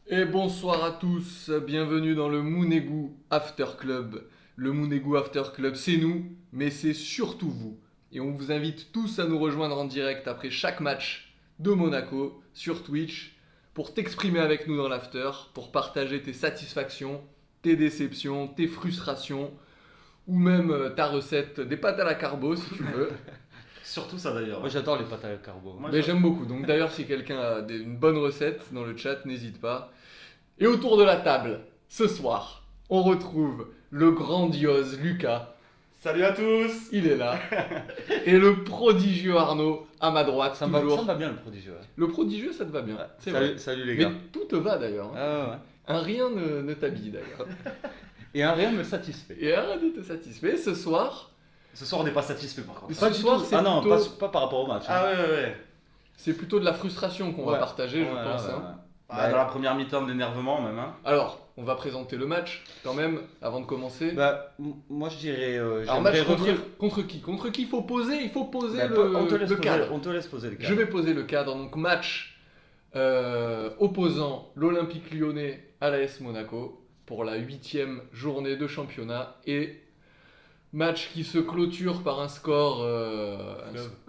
Et bonsoir à tous, bienvenue dans le Mounegou After Club. Le Mounegou After Club, c'est nous, mais c'est surtout vous. Et on vous invite tous à nous rejoindre en direct après chaque match de Monaco sur Twitch pour t'exprimer avec nous dans l'after, pour partager tes satisfactions, tes déceptions, tes frustrations ou même ta recette des pâtes à la carbo si tu veux. Surtout ça d'ailleurs. Moi j'adore les pâtes à la carbo. Mais j'aime beaucoup. Donc d'ailleurs, si quelqu'un a une bonne recette dans le chat, n'hésite pas. Et autour de la table, ce soir, on retrouve le grandiose Lucas. Salut à tous. Il est là. Et le prodigieux Arnaud à ma droite, Ça toujours. me va bien le prodigieux. Ouais. Le prodigieux, ça te va bien. C'est vrai. Salut les gars. Mais tout te va d'ailleurs. Hein. Ah ouais. Un rien ne t'habille d'ailleurs. Et un rien me satisfait. Et un rien ne te satisfait. Ce soir, Ce soir on n'est pas satisfait par contre. Ce soir, c'est Ah non, plutôt- pas par rapport au match. Ah ouais. c'est plutôt de la frustration qu'on va Ouais. partager, je Ouais, pense. ouais, hein. ouais. Ah, dans la première mi-temps de l'énervement même. Hein. Alors, on va présenter le match quand même avant de commencer. Moi je dirais. Alors match j'aimerais revenir. contre qui il faut poser, Bah, le, on te laisse le poser, cadre. on te laisse poser le cadre. Je vais poser le cadre. Donc match opposant l'Olympique Lyonnais à l'AS Monaco pour la 8e journée de championnat et match qui se clôture par un score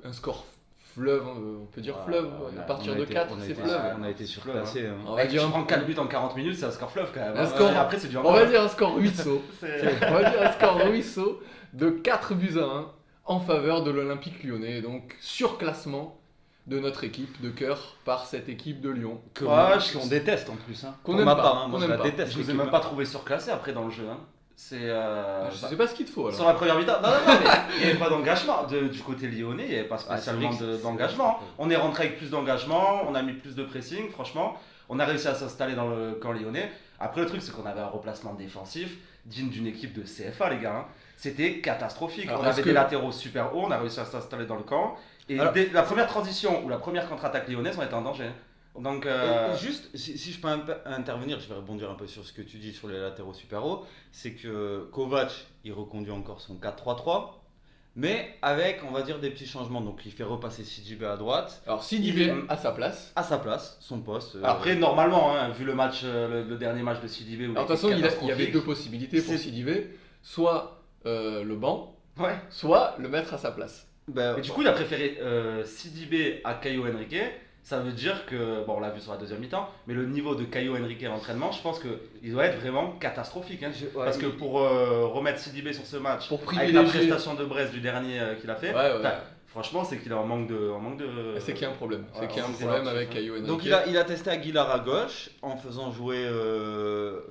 un score fleuve, hein, on peut dire fleuve. À partir de 4, c'est fleuve. On a été surclassé. On va Tu dire prends 4 buts en 40 minutes, c'est un score fleuve quand même. Un hein. score- Et après c'est du on va handball. dire un score ruisseau. C'est- On va dire un score ruisseau de 4 buts à 1 en faveur de l'Olympique Lyonnais. Donc surclassement de notre équipe de cœur par cette équipe de Lyon. Qu'on déteste en plus. Hein. Qu'on Pour aime ma pas, part, hein, qu'on moi je aime la pas. déteste. Je vous ai l'équipe, même hein. pas trouvé surclassé après dans le jeu. Hein. C'est. Je sais pas ce qu'il te faut alors. Sur la première mi-temps, non, mais il n'y avait pas d'engagement. Du côté lyonnais, il n'y avait pas spécialement c'est vrai que d'engagement. On est rentré avec plus d'engagement, on a mis plus de pressing, franchement. On a réussi à s'installer dans le camp lyonnais. Après, le truc, c'est qu'on avait un replacement défensif digne d'une équipe de CFA, les gars. Hein. C'était catastrophique. Alors, on est-ce avait que- des latéraux super hauts, on a réussi à s'installer dans le camp. Et Alors- dès la première transition ou la première contre-attaque lyonnaise, on était en danger. Hein. Donc, Et juste, si je peux intervenir, je vais rebondir un peu sur ce que tu dis sur les latéraux super hauts, c'est que Kovac, il reconduit encore son 4-3-3, mais avec, on va dire, des petits changements. Donc il fait repasser Sidibé à droite, Alors Sidibé à sa place. à sa place, son poste. après, normalement, hein, vu le match, le dernier match de Sidibé, où Alors de toute façon, il y avait deux possibilités pour C'est- Sidibé. Soit le banc, Ouais. soit le mettre à sa place. ben, Et du coup, il a préféré Sidibé à Caio Henrique. Ça veut dire que, bon, on l'a vu sur la deuxième mi-temps, mais le niveau de Caio Henrique à l'entraînement, je pense qu'il doit être vraiment catastrophique. Hein. Parce que pour remettre Sidibé sur ce match, Pour avec la privilégier. prestation de Brest du dernier qu'il a fait, Ouais. enfin, franchement, c'est qu'il est en manque de. C'est qu'il y a un problème. C'est ouais, qu'il y a un c'est problème gentil, avec hein. Caio Henrique. donc il a testé Aguilar à gauche en faisant jouer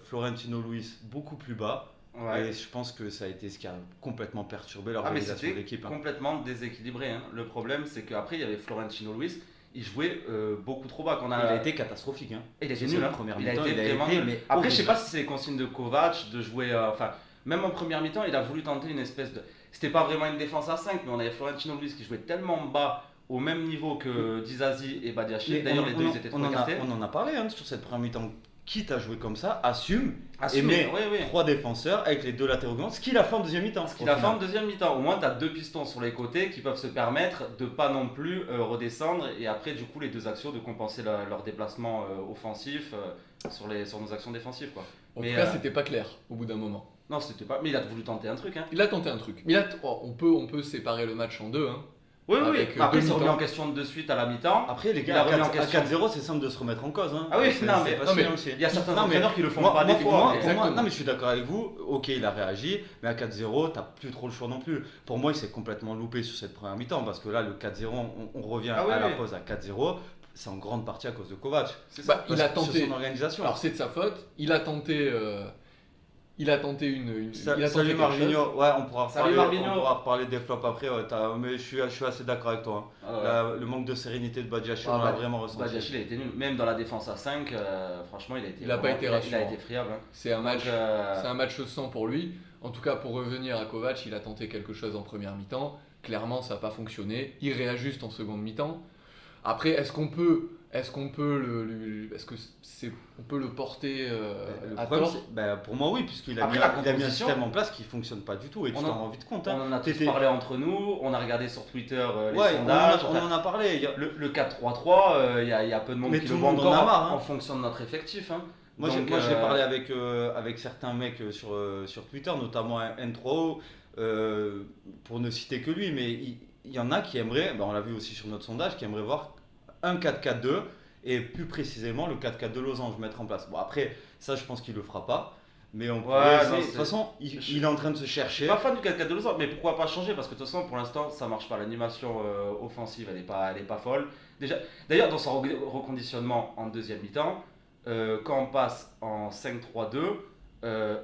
Florentino Luis beaucoup plus bas. Ouais. Et je pense que ça a été ce qui a complètement perturbé Ah, mais l'organisation c'était de l'équipe. Hein. complètement déséquilibré. Hein. Le problème, c'est qu'après, il y avait Florentino Luis, il jouait beaucoup trop bas. Il a été catastrophique. Hein. Il était Sur nul, la hein. première Il a mi-temps, été il a vraiment été, nul. mais Après, je sais horrible. pas si c'est les consignes de Kovac de jouer. Enfin, même en première mi-temps, il a voulu tenter une espèce de. C'était pas vraiment une défense à 5, mais on avait Florentino Luis qui jouait tellement bas, au même niveau que Dizazi et Badiachil. Mais D'ailleurs, les deux, ils étaient trop écartés. on en a parlé hein, sur cette première mi-temps. Quitte à jouer comme ça, assume et Assume, met oui. trois défenseurs avec les deux latéraux gauche, ce qu'il a fait en deuxième mi-temps. Ce qu'il a fait en deuxième mi-temps. Au moins, tu as deux pistons sur les côtés qui peuvent se permettre de pas non plus redescendre et après, du coup, les deux actions de compenser leur déplacement offensif sur nos actions défensives. Quoi. En Mais, tout cas, c'était pas clair au bout d'un moment. Non, c'était pas. Mais il a voulu tenter un truc. Hein. Il a tenté un truc. Mais on peut séparer le match en deux. Hein. Oui. Avec, Après, il s'est deux remis en mi-temps. question de suite à la mi-temps. Après, les Il gars, a remis en à question. 4-0, c'est simple de se remettre en cause. Hein. Ah oui, C'est- non, c'est mais- facile non, mais aussi. Il y a certains Non, mais entraîneurs qui le font Moi, pas moi, des pour fois. moi, mais- pour moi- Exactement. non mais je suis d'accord avec vous, ok il a réagi, mais à 4-0 t'as plus trop le choix non plus. Pour moi il s'est complètement loupé sur cette première mi-temps parce que là le 4-0 on revient Ah oui, à la oui. pause à 4-0, c'est en grande partie à cause de Kovac. C'est Bah, il a Sur tenté. son organisation. Alors c'est de sa faute. Il a tenté une. il a tenté Salut quelque Marvinho, chose. ouais on pourra Salut reparler, Marvinho. on pourra reparler des flops après, ouais, mais je suis assez d'accord avec toi. Hein. Ah ouais. Là, le manque de sérénité de Badiachil Ah, on l'a bah, vraiment ressenti. Badiachil a été nul. Même dans la défense à 5, franchement, il a été. Il a pas été Il a rassurant. été friable. Hein. C'est un match. Donc, C'est un match sans pour lui. En tout cas, pour revenir à Kovac, il a tenté quelque chose en première mi-temps. Clairement, ça n'a pas fonctionné. Il réajuste en seconde mi-temps. Après, est-ce qu'on peut est-ce qu'on peut on peut le porter Le à problème, tort? pour moi, oui, puisqu'il a Après, mis, la il a mis un composition- système en place qui fonctionne pas du tout et tu On t'en en- rends vite compte. On en a tous parlé entre nous, on a regardé sur Twitter les Ouais, sondages. on en a parlé. Le 4-3-3, il y a peu de monde Mais qui tout le le voit monde en encore a marre, hein. en fonction de notre effectif. Hein. Moi, Donc, j'ai parlé avec certains mecs sur Twitter, notamment N3O, pour ne citer que lui, mais il y en a qui aimeraient, on l'a vu aussi sur notre sondage, qui aimeraient voir un 4-4-2 et plus précisément le 4-4-2 losange mettre en place. Bon, après, ça, je pense qu'il le fera pas, mais on pourrait essayer. De toute façon, il est en train de se Je chercher. suis pas fan du 4-4 de Lausanne, mais pourquoi pas changer? Parce que de toute façon, pour l'instant, ça marche pas. L'animation offensive, elle est pas folle. D'ailleurs, dans son reconditionnement en deuxième mi-temps, quand on passe en 5-3-2,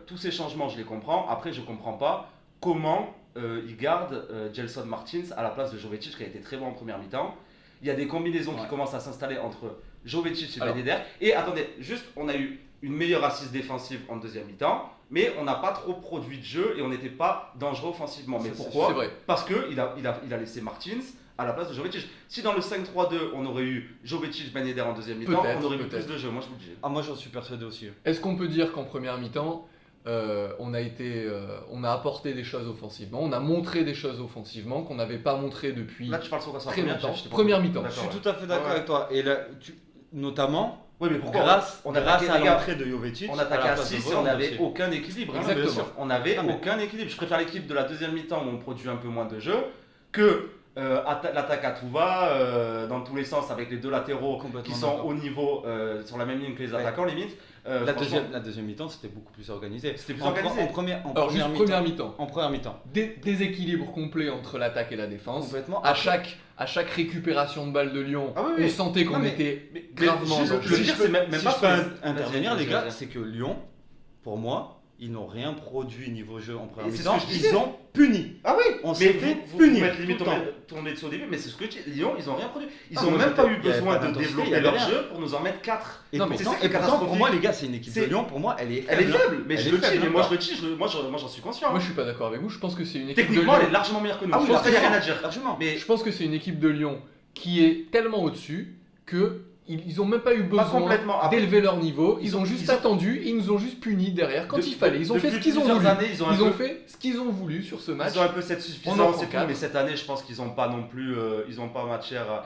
tous ces changements, je les comprends. Après, je comprends pas comment il garde Gelson Martins à la place de Jovetic, qui a été très bon en première mi-temps. Il y a des combinaisons qui commencent à s'installer entre Jovetic et Ben Yedder. Et attendez, juste, on a eu une meilleure assise défensive en deuxième mi-temps, mais on n'a pas trop produit de jeu et on n'était pas dangereux offensivement. Mais pourquoi? C'est vrai. Parce qu'il a laissé Martins à la place de Jovetic. Si dans le 5-3-2, on aurait eu Jovetic, Ben Yedder en deuxième mi-temps, on aurait eu plus de jeu. Moi, je vous le dis. Ah, moi, j'en suis persuadé aussi. Est-ce qu'on peut dire qu'en première mi-temps, on a apporté des choses offensivement, on a montré des choses offensivement qu'on n'avait pas montré depuis Là, tu parles sur quoi? très longtemps. Première mi-temps. Je suis tout à fait d'accord avec toi. Et là, notamment, Oui, mais pourquoi? grâce on à attaquait, les gars, l'entrée de Jovetic, on attaquait à place de 6 et on Voland n'avait aussi. aucun équilibre. hein, Exactement. bien sûr. On n'avait Non, mais- aucun équilibre. Je préfère l'équipe de la deuxième mi-temps où on produit un peu moins de jeu que l'attaque à tout va dans tous les sens avec les deux latéraux Complètement qui sont d'accord. au niveau sur la même ligne que les attaquants limite. La Franchement, deuxième mi-temps, c'était beaucoup plus organisé. C'était plus En organisé. première Alors juste première mi-temps. En première mi-temps. Déséquilibre complet entre l'attaque et la défense. Complètement. À chaque récupération de balle de Lyon, Ah oui, oui. on sentait qu'on Non, mais- était mais gravement juste- dans je le veux jeu. dire, c'est même Si pas je peux vas-y, intervenir, les vas-y, gars, vas-y. c'est que Lyon, pour moi, ils n'ont rien produit niveau jeu en première Et c'est ce mi-temps. que je disais. Ils ont puni. Ah oui, On mais s'est fait vous punir m'êtes limite tout le temps. tourné dessus au début, mais c'est ce que je dis. Lyon, ils ont rien produit. Ils Ah, ont moi, même pas eu il y avait besoin pas de d'intensité, il y développer avait leur rien. jeu pour nous en mettre 4. Et Non, mais pourtant, c'est ça qui est pour moi, catastrophique. les gars, c'est une équipe de C'est- Lyon. Pour moi, elle est Elle est faible. faible, mais Elle je est le dis, faible, mais moi hein. je le dis, moi j'en suis conscient. Moi je suis pas d'accord avec vous, je pense que c'est une équipe de Techniquement, elle est Lyon. largement meilleure que nous. Ah oui, Je pense qu'il n'y a rien à largement, dire. largement. Mais Je pense que c'est une équipe de Lyon qui est tellement au-dessus que ils ont même pas eu pas besoin complètement. Après, d'élever leur niveau, ils ils ont- ont juste ils ont- attendu, ils nous ont juste punis derrière quand il fallait. Ils ont fait ce depuis qu'ils ont plusieurs voulu. années, ils ont un Ils ont peu- fait ce qu'ils ont voulu sur ce match. Ils ont un peu cette On en suffisance prend et tout, quatre. mais cette année, je pense qu'ils n'ont pas non plus, ils ont pas matière à.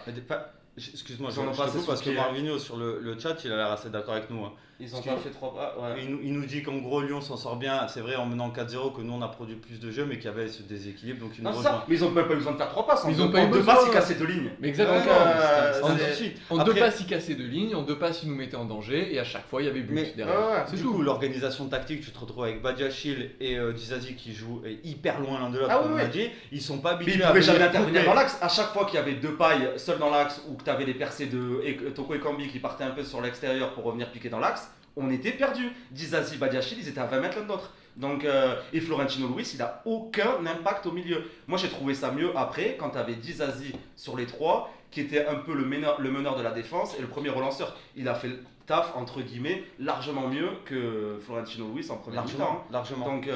Excuse-moi, Ils en ont je pas te assez coupe parce que soufflé, hein. Marvinho sur le chat, il a l'air assez d'accord avec nous. hein. Ils ont Parce pas que- fait 3 pas. Ouais. Il nous dit qu'en gros Lyon s'en sort bien, c'est vrai en menant 4-0 que nous on a produit plus de jeux mais qu'il y avait ce déséquilibre donc il nous Non, c'est rejoint. ça. Mais ils ont même pas eu besoin de faire 3 passes. Ils ont pas eu deux besoin, passes, ils ouais. cassaient 2 lignes. Mais exactement. Donc, c'est un c'est- souci. En Après- deux passes, ils cassaient deux lignes, en deux passes, ils nous mettaient en danger, et à chaque fois, il y avait but Mais- derrière. Ouais, ouais. C'est Du tout. coup, l'organisation tactique, tu te retrouves avec Badiachil et Dizazi qui jouent hyper loin l'un de l'autre, Ah comme oui, on a oui. dit. Ils sont pas Mais habitués ils à pouvaient venir jamais intervenir couper. dans l'axe. À chaque fois qu'il y avait deux pailles seuls dans l'axe ou que tu avais les percées de Toko et Kambi qui partaient un peu sur l'extérieur pour revenir piquer dans l'axe, on était perdus. Dizazi, Badiachil, ils étaient à 20 mètres l'un de l'autre. Donc, et Florentino Luis, il a aucun impact au milieu. Moi, j'ai trouvé ça mieux après quand tu avais Dizazi sur les trois, qui était un peu le meneur de la défense et le premier relanceur. Il a fait le taf, entre guillemets, largement mieux que Florentino Luis en première mi-temps. Largement, largement. Donc,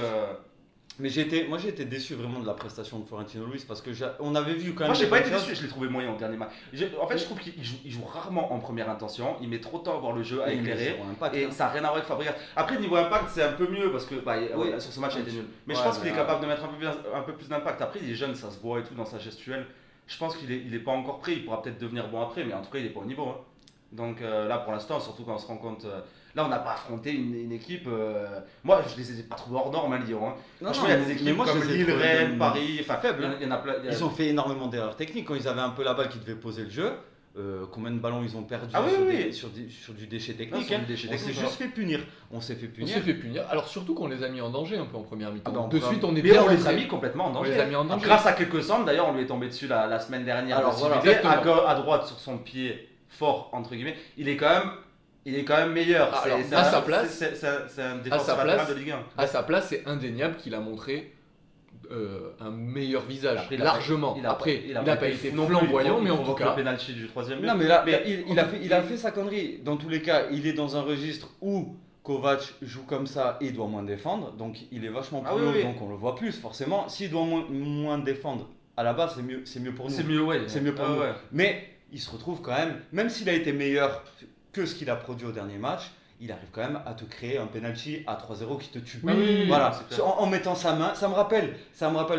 Mais j'ai été déçu vraiment de la prestation de Florentino Luis parce que on avait vu quand même. moi, j'ai des pas bonnes été choses. déçu, je l'ai trouvé moyen au dernier match. En fait, je trouve qu'il joue rarement en première intention. Il met trop de temps à voir le jeu, à Mais éclairer. zéro impact, Et hein. ça n'a rien à voir avec Fabregas. Après, niveau impact, c'est un peu mieux parce que Oui. sur ce match, il a été nul. Mais je Ouais, pense qu'il mais est capable de mettre un peu plus d'impact. Après, il est jeune, ça se voit et tout dans sa gestuelle. Je pense qu'il est pas encore prêt. Il pourra peut-être devenir bon après, mais en tout cas, il est pas au niveau. hein. Donc là, pour l'instant, surtout quand on se rend compte. Là, on n'a pas affronté une équipe. Moi, je les ai pas trouvés hors normes à Lyon. hein. Non, Franchement, non, il y a des mais équipes moi, je comme les ai Lille, trouvés Rennes, même Paris. Enfin, faibles, hein. il y en a plein. Ils ont fait énormément d'erreurs techniques quand ils avaient un peu la balle qui devait poser le jeu. Combien de ballons ils ont perdu Ah oui, sur, oui. sur du déchet Non, technique. sur hein. du déchet On s'est technique, juste fait punir. On s'est fait On punir. s'est fait punir. Alors surtout qu'on les a mis en danger un peu en première mi-temps. Ah bah, en de première- suite, on est Mais bien on les rentré. a mis complètement en danger. On les a mis en danger. Grâce à quelques centres, d'ailleurs, on lui est tombé dessus la semaine dernière. Alors, de voilà, Sylvie, exactement. à droite sur son pied fort, entre guillemets. Il est quand même meilleur. Alors, C'est à un- sa place- c'est un défenseur sa latéral place- de Ligue 1. À sa place, c'est indéniable qu'il a montré un meilleur visage, Après, il a largement. pas- Après, il n'a pas été fou non plus, flamboyant, il mais en tout provoque cas, le penalty du troisième but. Non mais là, Mais- il a fait sa connerie. Dans tous les cas, il est dans un registre où Kovac joue comme ça et doit moins défendre. Donc il est vachement plus Ah oui, haut, oui. donc on le voit plus forcément. S'il doit moins défendre, à la base c'est mieux pour nous. C'est mieux, ouais. C'est mieux pour Ah nous. ouais. Mais il se retrouve quand même s'il a été meilleur que ce qu'il a produit au dernier match, il arrive quand même à te créer un penalty à 3-0 qui te tue. Oui, voilà. En mettant sa main, ça me rappelle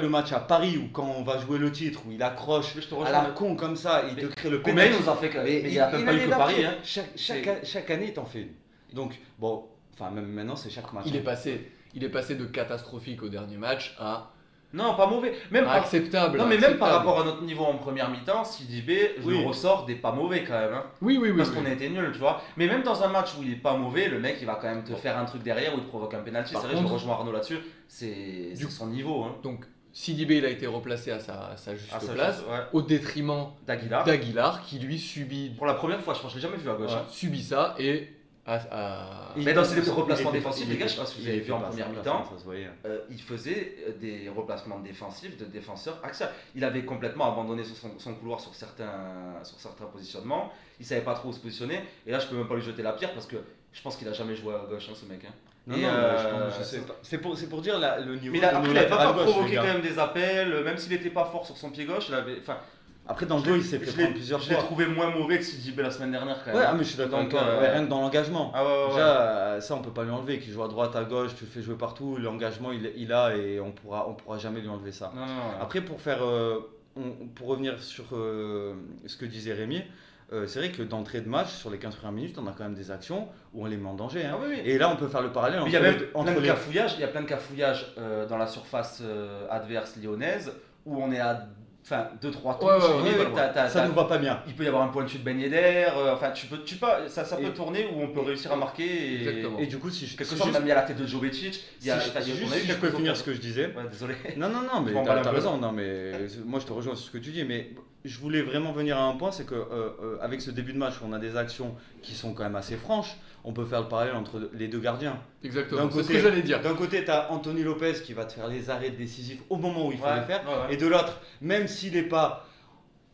le match à Paris où quand on va jouer le titre, où il accroche à la con comme ça, il te crée le Combien penalty. il nous en fait mais il n'y a même pas eu que Paris. Hein. Chaque année, il t'en fait une. Donc, bon, enfin, même maintenant, c'est chaque match. Il est passé de catastrophique au dernier match à Non, pas mauvais. Même acceptable. Non, mais même acceptable. par rapport à notre niveau en première mi-temps, Sidibé, je le ressors des pas mauvais quand même. Hein. Oui. Parce qu'on a été nuls, tu vois. Mais même dans un match où il est pas mauvais, le mec il va quand même te faire un truc derrière où il te provoque un penalty. C'est vrai, je rejoins Arnaud là-dessus. C'est son niveau. Hein. Donc Sidibé il a été replacé à sa juste place au détriment d'Aguilar qui lui subit. Pour la première fois, je pense que je l'ai jamais vu à gauche. Subit ça et. Mais dans ses replacements défensifs, les gars, je sais pas si vous avez vu en première mi-temps, ça se voyait. il faisait des replacements défensifs de défenseurs axial. Il avait complètement abandonné son couloir sur certains positionnements. Il savait pas trop où se positionner. Et là, je peux même pas lui jeter la pierre parce que je pense qu'il a jamais joué à gauche, ce mec. Hein. Non, je sais pas. C'est pour dire le niveau. Mais après, il n'avait pas provoqué quand même des appels, même s'il n'était pas fort sur son pied gauche. Après, dans le dos, il s'est fait prendre plusieurs fois. Je l'ai trouvé moins mauvais que Sidibé la semaine dernière quand même. Ouais, mais je suis d'accord avec toi. Rien que dans l'engagement. Déjà, ça, on peut pas lui enlever. Qu'il joue à droite, à gauche, tu le fais jouer partout. L'engagement, il a et on pourra jamais lui enlever ça. Non. Après, pour revenir sur ce que disait Rémi, c'est vrai que d'entrée de match, sur les 15 premières minutes, on a quand même des actions où on les met en danger. Hein. Et là, on peut faire le parallèle entre il y a plein de cafouillages dans la surface adverse lyonnaise où on est à 2-3 touches. Ça nous va pas bien. Il peut y avoir un point de chute baigné d'air. Ça peut tourner où on peut réussir à marquer. Et du coup, si on a mis à la tête de Jovetic. Si je peux finir ce que je disais. Ouais, désolé. Non, mais t'as raison. Non, mais moi, je te rejoins sur ce que tu dis. Mais je voulais vraiment venir à un point, c'est que avec ce début de match, où on a des actions qui sont quand même assez franches. On peut faire le parallèle entre les deux gardiens. Exactement, c'est ce que j'allais dire. D'un côté, tu as Anthony Lopez qui va te faire les arrêts décisifs au moment où il faut les faire. Et de l'autre, même s'il n'est pas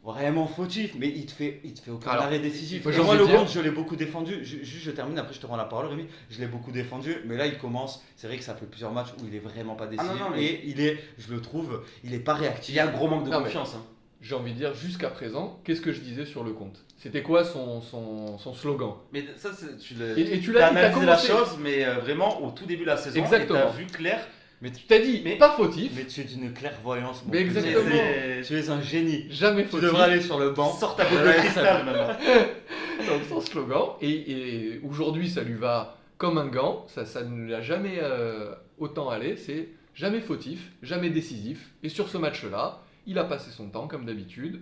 vraiment fautif, mais il te fait aucun arrêt décisif. Moi, le compte, je l'ai beaucoup défendu. Je termine, après je te rends la parole, Rémi. Je l'ai beaucoup défendu, mais là, il commence. C'est vrai que ça fait plusieurs matchs où il est vraiment pas décisif. Et je le trouve, il est pas réactif. Il y a un gros manque de confiance. Hein. J'ai envie de dire, jusqu'à présent, qu'est-ce que je disais sur le compte? C'était quoi son slogan? Mais ça, tu l'as analysé la chose, mais vraiment au tout début de la saison, exactement. Et tu as vu clair. Mais tu t'as dit, pas fautif. Mais tu es d'une clairvoyance. Mais exactement. Tu es un génie. Jamais fautif. Tu devrais aller sur le banc. Sors ta boule de cristal maintenant. Donc son slogan, et aujourd'hui ça lui va comme un gant, ça ne lui a jamais autant allé, c'est jamais fautif, jamais décisif. Et sur ce match-là, il a passé son temps, comme d'habitude,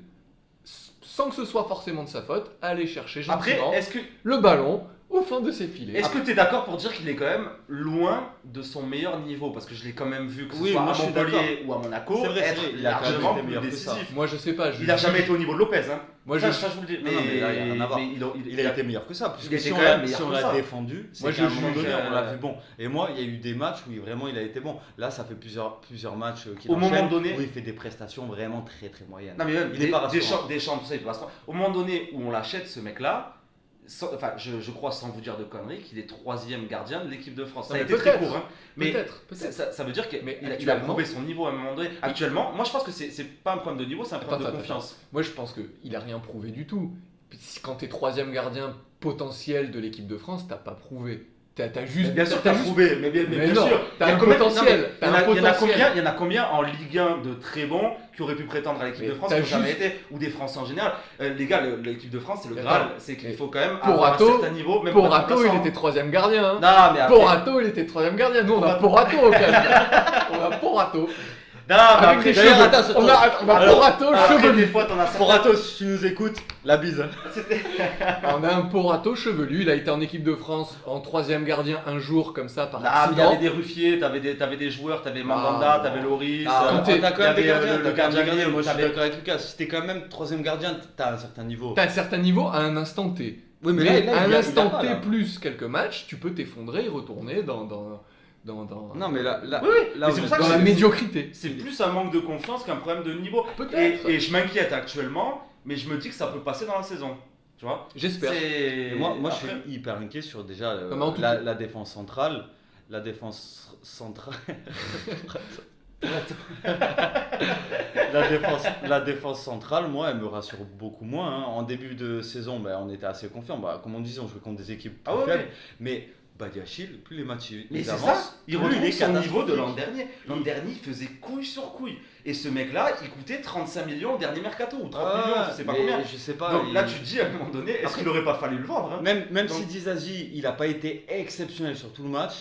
sans que ce soit forcément de sa faute, à aller chercher gentiment le ballon au fond de ses filets. Est-ce que tu es d'accord pour dire qu'il est quand même loin de son meilleur niveau? Parce que je l'ai quand même vu, que ce soit à Montpellier ou à Monaco, être largement plus décisif. Moi je sais pas. Il n'a jamais été au niveau de Lopez. Hein. Moi, ça, je vous le dis. Mais là, il n'y a rien à voir. Il a été meilleur que ça. Puisque si on l'a défendu, moi, à un moment donné, on l'a vu bon. Et moi, il y a eu des matchs où vraiment il a été bon. Là, ça fait plusieurs matchs qu'il enchaîne où il fait des prestations vraiment très très moyennes. Non, mais même, il est pas rassurant. Deschamps, tout ça, il est pas rassurant. Au moment donné où on l'achète, ce mec-là, je crois sans vous dire de conneries qu'il est 3e gardien de l'équipe de France. Ça a été très court, hein. Mais peut-être. Ça veut dire qu'il a prouvé son niveau à un moment donné. Actuellement, moi je pense que c'est pas un problème de niveau, c'est un problème de confiance. Moi je pense qu'il a rien prouvé du tout. Quand t'es 3e gardien potentiel de l'équipe de France, t'as pas prouvé. T'as juste. Bien sûr, t'as prouvé, mais bien sûr. T'as un potentiel. Il y en a combien en Ligue 1 de très bons qui auraient pu prétendre à l'équipe de France qui n'ont jamais été, ou des Français en général. Les gars, l'équipe de France, c'est le Graal. C'est qu'il faut quand même avoir un certain niveau. Porato, il était 3e gardien. Non, mais Porato, il était 3e gardien. Nous, on a Porato au cas. On a Porato. Non, mais avec les cheveux. On a Porato chevelu. Porato, si tu nous écoutes, la bise. On a un Porato chevelu. Il a été en équipe de France en 3e gardien un jour comme ça par accident. Il y avait des Ruffier, t'avais des joueurs, t'avais Mandanda, t'avais Loris. T'as quand même des gardiens. Le gardien, moi je suis d'accord avec Lucas. Si t'es quand même 3e gardien, t'as un certain niveau. T'as un certain niveau à un instant T. Oui, mais à un instant T plus quelques matchs, tu peux t'effondrer et retourner dans non mais là c'est pour ça dans la médiocrité. C'est plus un manque de confiance qu'un problème de niveau. Peut-être. Et je m'inquiète actuellement, mais je me dis que ça peut passer dans la saison. Tu vois? J'espère. Moi je suis hyper inquiet sur déjà la défense centrale. La défense centrale. La défense centrale, moi, elle me rassure beaucoup moins. En début de saison, on était assez confiants. Comme on disait, on jouait contre des équipes plus faibles. Mais Badiachil, plus les matchs Mais c'est avancent, ça, il plus retrouve est son niveau de catastrophique. l'an dernier. L'an dernier, il faisait couille sur couille. Et ce mec-là, il coûtait 35 millions au dernier mercato, ou 30 millions, je sais pas combien. Je sais pas. Donc là, tu te dis à un moment donné, est-ce qu'il aurait pas fallu le vendre, hein? Même Donc- si Dizazi, il n'a pas été exceptionnel sur tout le match,